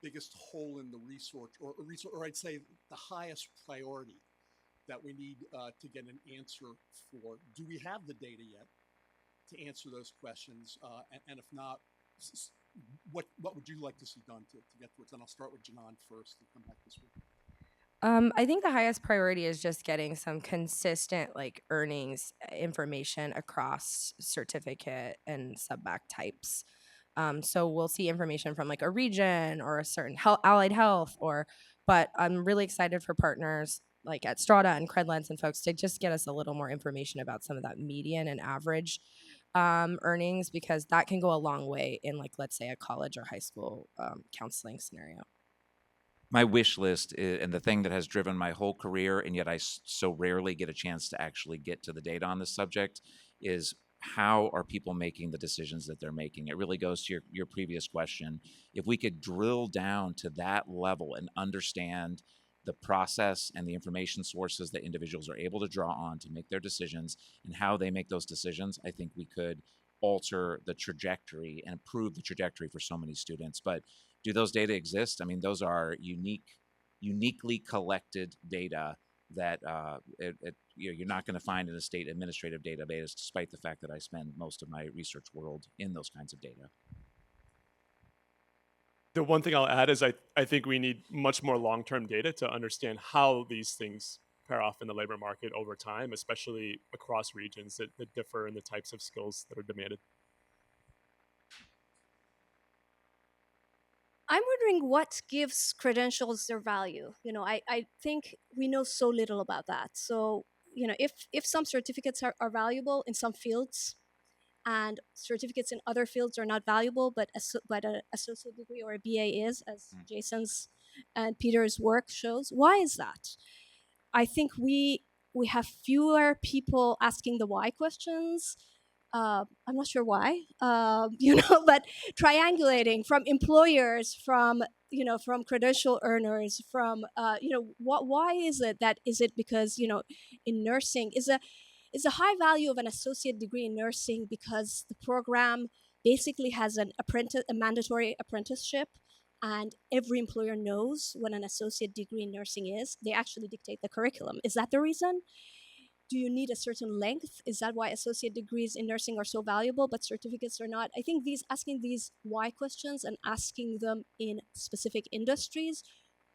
biggest hole in the research, or I'd say the highest priority that we need to get an answer for? Do we have the data yet to answer those questions? And if not, what would you like to see done to get towards? And I'll start with Jinann first and come back this way. I think the highest priority is just getting some consistent like earnings information across certificate and subback types. So we'll see information from like a region or a certain allied health, but I'm really excited for partners like at Strada and Credlens and folks to just get us a little more information about some of that median and average earnings, because that can go a long way in like, let's say, a college or high school counseling scenario. My wish list and the thing that has driven my whole career, and yet I so rarely get a chance to actually get to the data on this subject, is how are people making the decisions that they're making? It really goes to your previous question. If we could drill down to that level and understand the process and the information sources that individuals are able to draw on to make their decisions and how they make those decisions, I think we could alter the trajectory and improve the trajectory for so many students. But do those data exist? I mean, those are uniquely collected data that you're not going to find in a state administrative database, despite the fact that I spend most of my research world in those kinds of data. The one thing I'll add is I think we need much more long-term data to understand how these things pair off in the labor market over time, especially across regions that differ in the types of skills that are demanded. I'm wondering what gives credentials their value. I think we know so little about that. So, if some certificates are valuable in some fields, and certificates in other fields are not valuable, but an associate degree or a BA is, as Jason's and Peter's work shows, why is that? I think we have fewer people asking the why questions. I'm not sure why, but triangulating from employers, from credential earners, from why is it that? Is it because in nursing is a high value of an associate degree in nursing because the program basically has a mandatory apprenticeship, and every employer knows what an associate degree in nursing is. They actually dictate the curriculum. Is that the reason? Do you need a certain length? Is that why associate degrees in nursing are so valuable, but certificates are not? I think asking these why questions and asking them in specific industries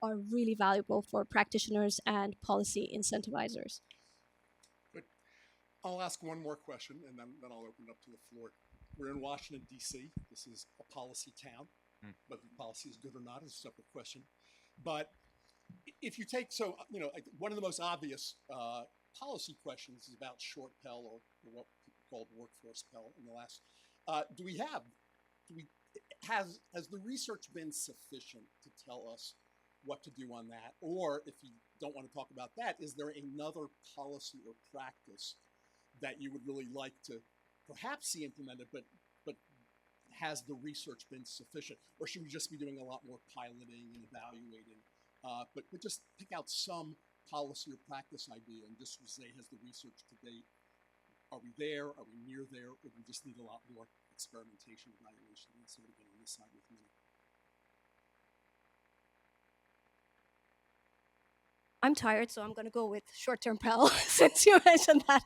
are really valuable for practitioners and policy incentivizers. Good. I'll ask one more question, and then I'll open it up to the floor. We're in Washington, D.C. This is a policy town. Whether the policy is good or not is a separate question. But if you take, one of the most obvious policy questions is about short Pell, or what people called workforce Pell in the last. Has the research been sufficient to tell us what to do on that? Or if you don't want to talk about that, is there another policy or practice that you would really like to perhaps see implemented, but has the research been sufficient? Or should we just be doing a lot more piloting and evaluating? But just pick out some policy or practice idea and just say, has the research to date, are we there? Are we near there? Or do we just need a lot more experimentation, evaluation? And so again on this side with Mina. I'm tired, so I'm going to go with short-term Pell since you mentioned that.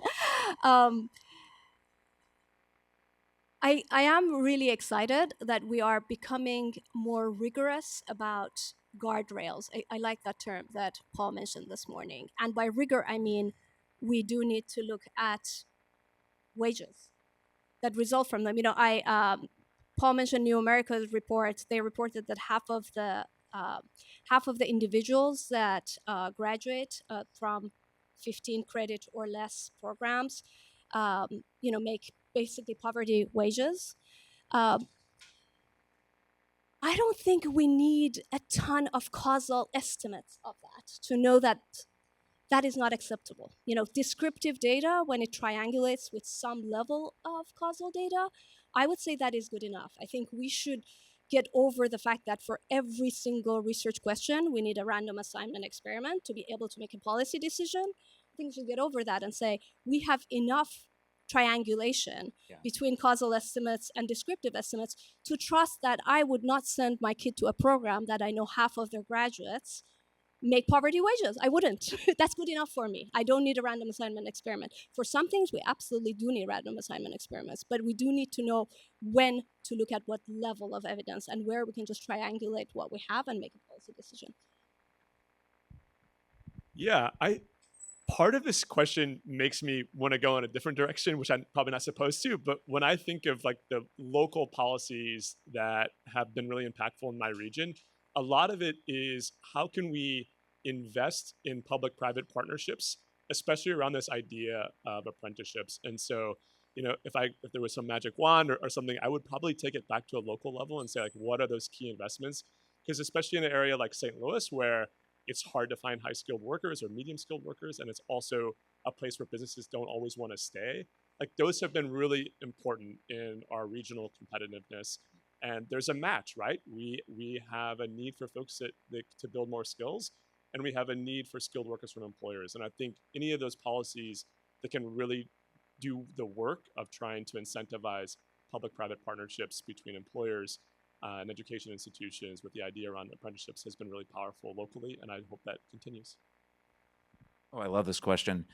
I am really excited that we are becoming more rigorous about guardrails. I like that term that Paul mentioned this morning. And by rigor, I mean we do need to look at wages. that result from them. Paul mentioned New America's report. They reported that half of the individuals that graduate from 15 credit or less programs, make basically poverty wages. I don't think we need a ton of causal estimates of that to know that that is not acceptable. Descriptive data, when it triangulates with some level of causal data, I would say that is good enough. I think we should get over the fact that for every single research question, we need a random assignment experiment to be able to make a policy decision. I think we should get over that and say we have enough triangulation between causal estimates and descriptive estimates to trust that I would not send my kid to a program that I know half of their graduates make poverty wages. I wouldn't. That's good enough for me. I don't need a random assignment experiment. For some things, we absolutely do need random assignment experiments, but we do need to know when to look at what level of evidence and where we can just triangulate what we have and make a policy decision. Yeah, part of this question makes me want to go in a different direction, which I'm probably not supposed to. But when I think of like the local policies that have been really impactful in my region, a lot of it is how can we invest in public-private partnerships, especially around this idea of apprenticeships. And so, if there was some magic wand or something, I would probably take it back to a local level and say, like, what are those key investments? Because especially in an area like St. Louis, where it's hard to find high-skilled workers or medium-skilled workers, and it's also a place where businesses don't always want to stay. Like, those have been really important in our regional competitiveness. And there's a match, right? We have a need for folks to build more skills, and we have a need for skilled workers from employers. And I think any of those policies that can really do the work of trying to incentivize public-private partnerships between employers and education institutions with the idea around apprenticeships has been really powerful locally, and I hope that continues. Oh, I love this question.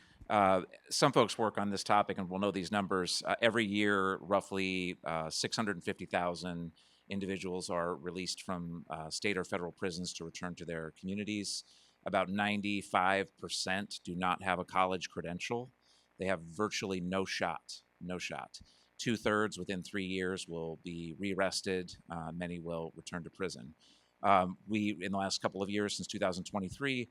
Some folks work on this topic and will know these numbers. Every year, roughly 650,000 individuals are released from state or federal prisons to return to their communities. About 95% do not have a college credential. They have virtually no shot. 2/3 within 3 years will be rearrested. Many will return to prison. In the last couple of years, since 2023,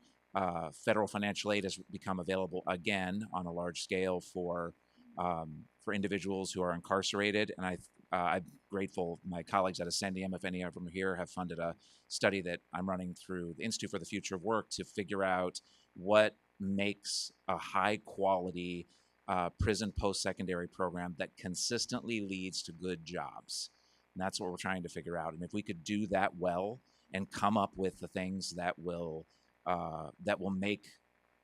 federal financial aid has become available again on a large scale for individuals who are incarcerated. And I'm grateful my colleagues at Ascendium, if any of them are here, have funded a study that I'm running through the Institute for the Future of Work to figure out what makes a high quality prison post-secondary program that consistently leads to good jobs. And that's what we're trying to figure out. And if we could do that well and come up with the things that will make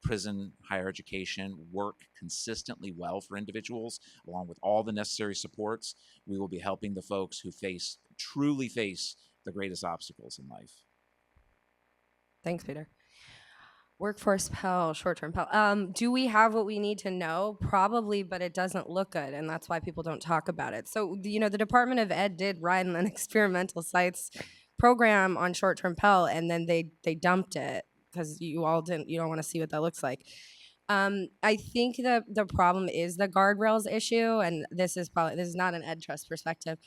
prison higher education work consistently well for individuals, along with all the necessary supports, we will be helping the folks who truly face the greatest obstacles in life. Thanks, Peter. Workforce Pell, short-term Pell. Do we have what we need to know? Probably, but it doesn't look good, and that's why people don't talk about it. So, the Department of Ed did run an experimental sites program on short-term Pell, and then they dumped it because you don't want to see what that looks like. I think the problem is the guardrails issue, and this is not an Ed Trust perspective.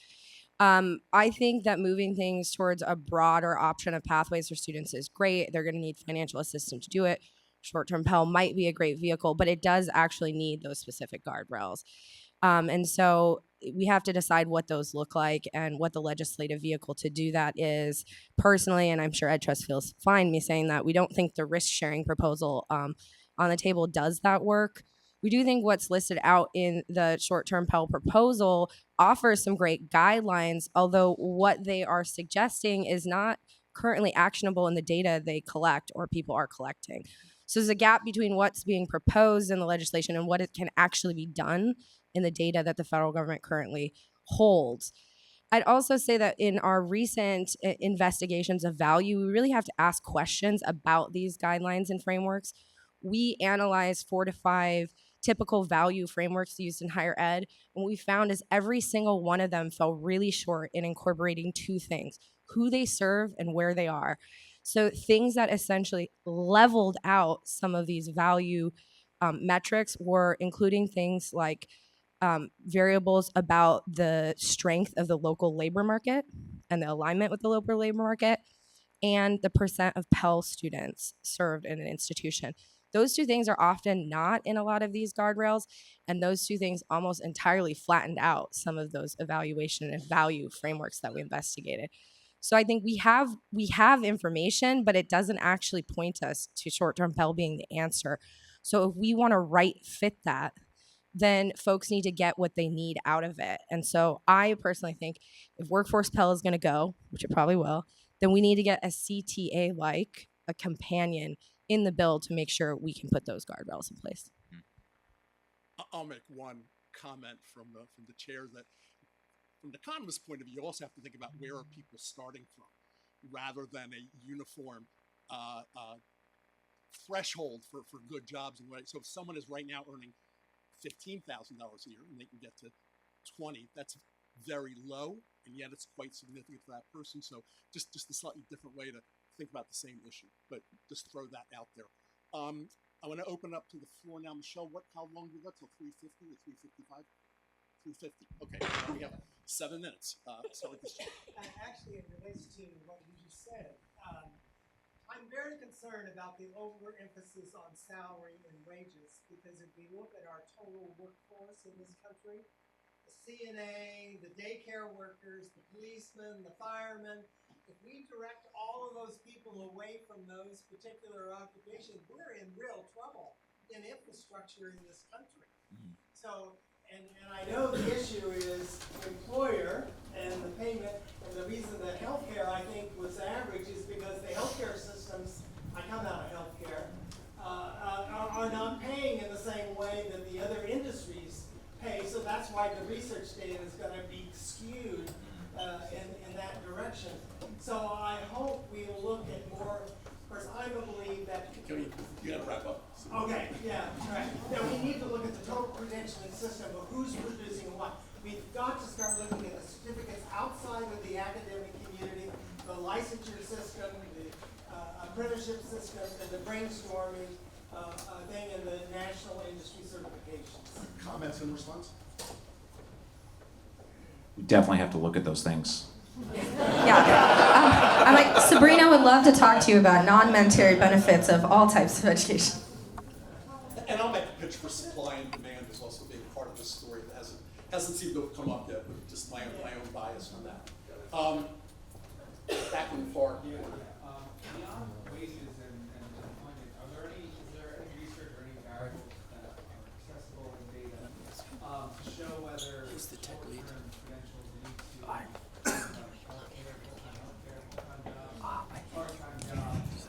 I think that moving things towards a broader option of pathways for students is great. They're going to need financial assistance to do it. Short-term Pell might be a great vehicle, but it does actually need those specific guardrails. And so we have to decide what those look like and what the legislative vehicle to do that is. Personally, and I'm sure Ed Trust feels fine me saying that, we don't think the risk-sharing proposal on the table does that work. We do think what's listed out in the short-term Pell proposal offers some great guidelines, although what they are suggesting is not currently actionable in the data they collect or people are collecting. So there's a gap between what's being proposed in the legislation and what it can actually be done in the data that the federal government currently holds. I'd also say that in our recent investigations of value, we really have to ask questions about these guidelines and frameworks. We analyzed 4 to 5 typical value frameworks used in higher ed. And what we found is every single one of them fell really short in incorporating 2 things: who they serve and where they are. So things that essentially leveled out some of these value metrics were including things like variables about the strength of the local labor market and the alignment with the local labor market, and the percent of Pell students served in an institution. Those two things are often not in a lot of these guardrails, and those two things almost entirely flattened out some of those evaluation and value frameworks that we investigated. So I think we have information, but it doesn't actually point us to short-term Pell being the answer. So if we want to right fit that, then folks need to get what they need out of it. And so I personally think if workforce Pell is going to go, which it probably will, then we need to get a CTA like a companion in the bill to make sure we can put those guardrails in place. I'll make one comment from the chair that from the economist's point of view, you also have to think about where are people starting from rather than a uniform threshold for good jobs. And so if someone is right now earning $15,000 a year and they can get to 20, that's very low, and yet it's quite significant for that person. So just a slightly different way to think about the same issue, but just throw that out there. I want to open up to the floor now. Michelle, how long do we got till 3:50 or 3:55? 3:50. Okay, now we have 7 minutes. Start with this chair. Actually, it relates to what you just said. I'm very concerned about the overemphasis on salary and wages, because if we look at our total workforce in this country, the CNA, the daycare workers, the policemen, the firemen, if we direct all of those people away from those particular occupations, we're in real trouble in infrastructure in this country. So, and I know the issue is employer and the payment, and the reason that healthcare, I think, was average is because the healthcare systems, I come out of healthcare, are not paying in the same way that the other industries pay. So that's why the research data is going to be skewed in that direction. So I hope we look at more. Of course, I believe that. You got to wrap up. Okay, yeah, right. Now we need to look at the total credentialing system of who's producing what. We've got to start looking at the certificates outside of the academic community, the licensure system, the apprenticeship system, and the brainstorming thing in the national industry certifications. Comments in response? We definitely have to look at those things. Yeah. I'm like, Sabrina would love to talk to you about non-monetary benefits of all types of education. And I'll make a pitch for supply and demand as also being part of this story that hasn't seemed to have come up yet, but just my own bias on that. Back in the far corner. Beyond wages and employment, is there any research or any variables that are accessible in data to show whether short-term credentials lead to healthcare, full-time jobs, part-time jobs,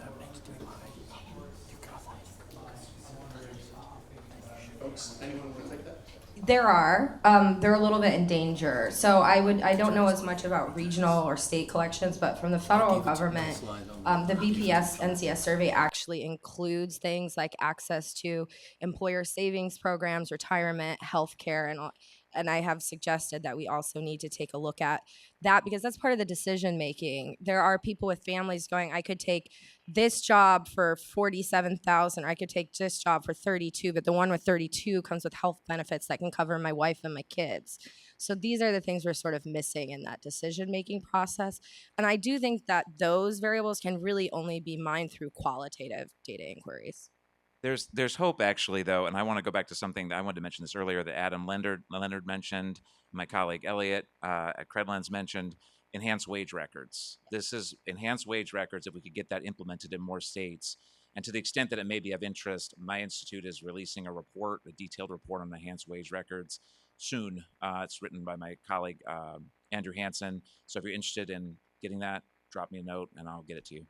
Folks, anyone want to take that? There are. They're a little bit in danger. So I don't know as much about regional or state collections, but from the federal government, the BPS NCS survey actually includes things like access to employer savings programs, retirement, healthcare, and I have suggested that we also need to take a look at that, because that's part of the decision making. There are people with families going, I could take this job for $47,000, I could take this job for $32,000, but the one with $32,000 comes with health benefits that can cover my wife and my kids. So these are the things we're sort of missing in that decision making process. And I do think that those variables can really only be mined through qualitative data inquiries. There's hope, actually, though, and I want to go back to something that I wanted to mention this earlier that Adam Leonard mentioned, my colleague Elliot at Credlens mentioned, enhanced wage records. This is enhanced wage records, if we could get that implemented in more states. And to the extent that it may be of interest, my institute is releasing a report, a detailed report on enhanced wage records soon. It's written by my colleague, Andrew Hansen. So if you're interested in getting that, drop me a note and I'll get it to you.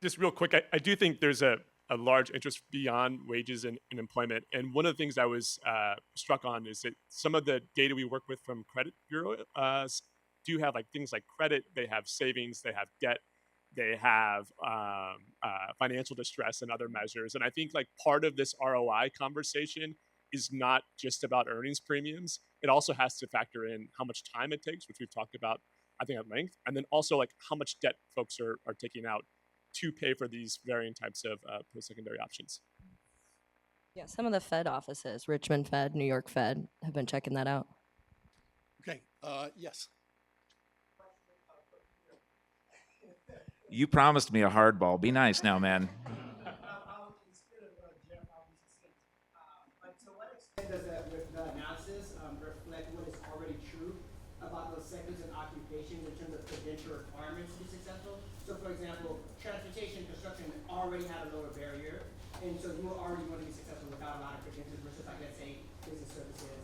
Just real quick, I do think there's a large interest beyond wages and employment. And one of the things I was struck on is that some of the data we work with from credit bureaus do have like things like credit, they have savings, they have debt, they have financial distress and other measures. And I think like part of this ROI conversation is not just about earnings premiums. It also has to factor in how much time it takes, which we've talked about, I think, at length. And then also like how much debt folks are taking out to pay for these varying types of post-secondary options. Yeah, some of the Fed offices, Richmond Fed, New York Fed, have been checking that out. Okay, yes. You promised me a hardball. Be nice now, man. Instead of Jeff, I'll be succinct. But to what extent does the analysis reflect what is already true about those sectors and occupations in terms of credential requirements to be successful? So, for example, transportation, construction already had a lower barrier, and so you were already going to be successful without a lot of credentials versus, like, let's say, business services.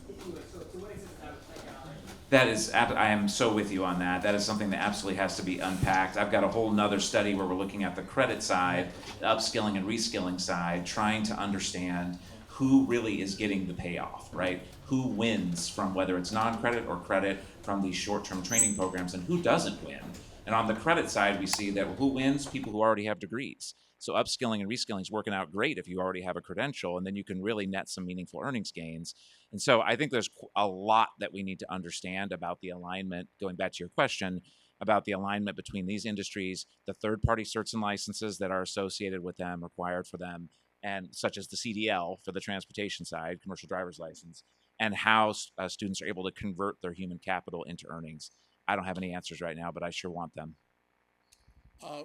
Anyway, so to what extent does that reflect that already? That is, I am so with you on that. That is something that absolutely has to be unpacked. I've got a whole nother study where we're looking at the credit side, the upskilling and reskilling side, trying to understand who really is getting the payoff, right? Who wins from whether it's non-credit or credit from these short-term training programs, and who doesn't win. And on the credit side, we see that who wins? People who already have degrees. So upskilling and reskilling is working out great if you already have a credential, and then you can really net some meaningful earnings gains. And so I think there's a lot that we need to understand about the alignment, going back to your question, about the alignment between these industries, the third-party certs and licenses that are associated with them, required for them, and such as the CDL for the transportation side, commercial driver's license, and how students are able to convert their human capital into earnings. I don't have any answers right now, but I sure want them.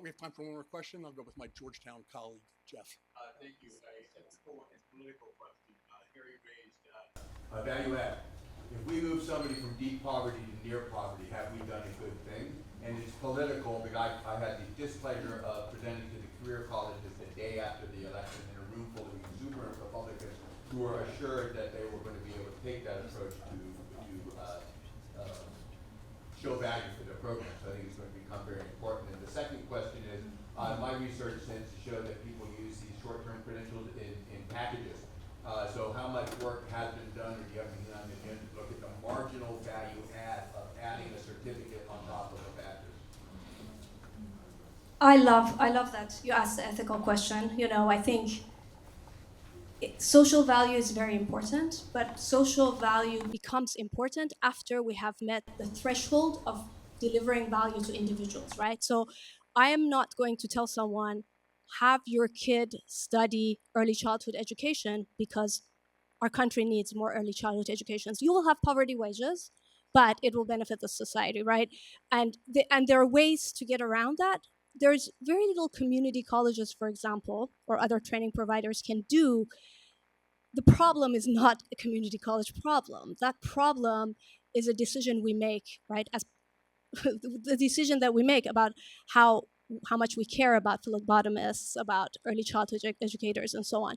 We have time for one more question. I'll go with my Georgetown colleague, Jeff. Thank you. A ethical and political question. Harry raised value add. If we move somebody from deep poverty to near poverty, have we done a good thing? And it's political. I had the displeasure of presenting to the career colleges the day after the election in a room full of exuberant Republicans who were assured that they were going to be able to take that approach to show value for their programs. So I think it's going to become very important. And the second question is, my research tends to show that people use these short-term credentials in packages. So how much work has been done, or do you have anything on the agenda to look at the marginal value add of adding a certificate on top of a bachelor's? I love that you asked the ethical question. You know, I think social value is very important, but social value becomes important after we have met the threshold of delivering value to individuals, right? So I am not going to tell someone, have your kid study early childhood education because our country needs more early childhood educations. You will have poverty wages, but it will benefit the society, right? And there are ways to get around that. There's very little community colleges, for example, or other training providers can do. The problem is not a community college problem. That problem is a decision we make, right? As the decision that we make about how much we care about phlebotomists, about early childhood educators, and so on.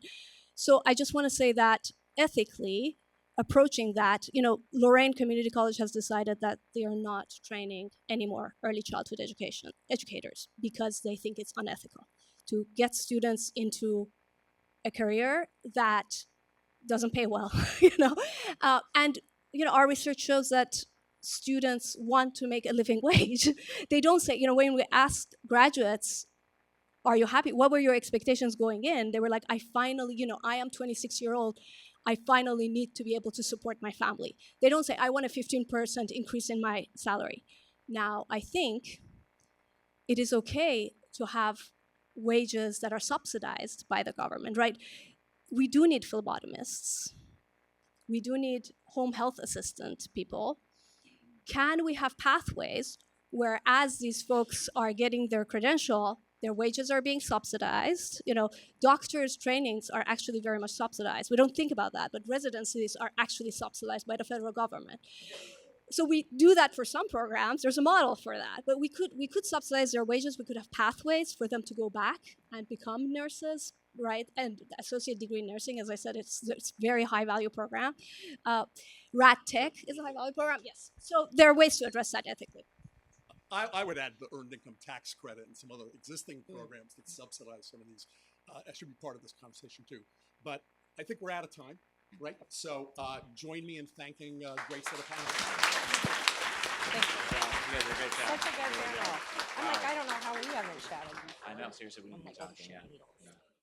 So I just want to say that ethically, approaching that, you know, Lorraine Community College has decided that they are not training any more early childhood educators because they think it's unethical to get students into a career that doesn't pay well, you know. And, you know, our research shows that students want to make a living wage. They don't say, you know, when we asked graduates, are you happy? What were your expectations going in? They were like, I finally, you know, I am 26-year-old. I finally need to be able to support my family. They don't say, I want a 15% increase in my salary. Now, I think it is okay to have wages that are subsidized by the government, right? We do need phlebotomists. We do need home health assistant people. Can we have pathways where as these folks are getting their credential, their wages are being subsidized? You know, doctors' trainings are actually very much subsidized. We don't think about that, but residencies are actually subsidized by the federal government. So we do that for some programs. There's a model for that, but we could subsidize their wages. We could have pathways for them to go back and become nurses, right? And associate degree in nursing, as I said, it's very high value program. Rat Tech is a high value program, yes. So there are ways to address that ethically. I would add the earned income tax credit and some other existing programs that subsidize some of these. That should be part of this conversation too. But I think we're out of time, right? So join me in thanking great set of panelists. Thank you. You guys did a great job. Such a good panel. I'm like, I don't know how we haven't chatted. I know, seriously, we need to be talking, yeah.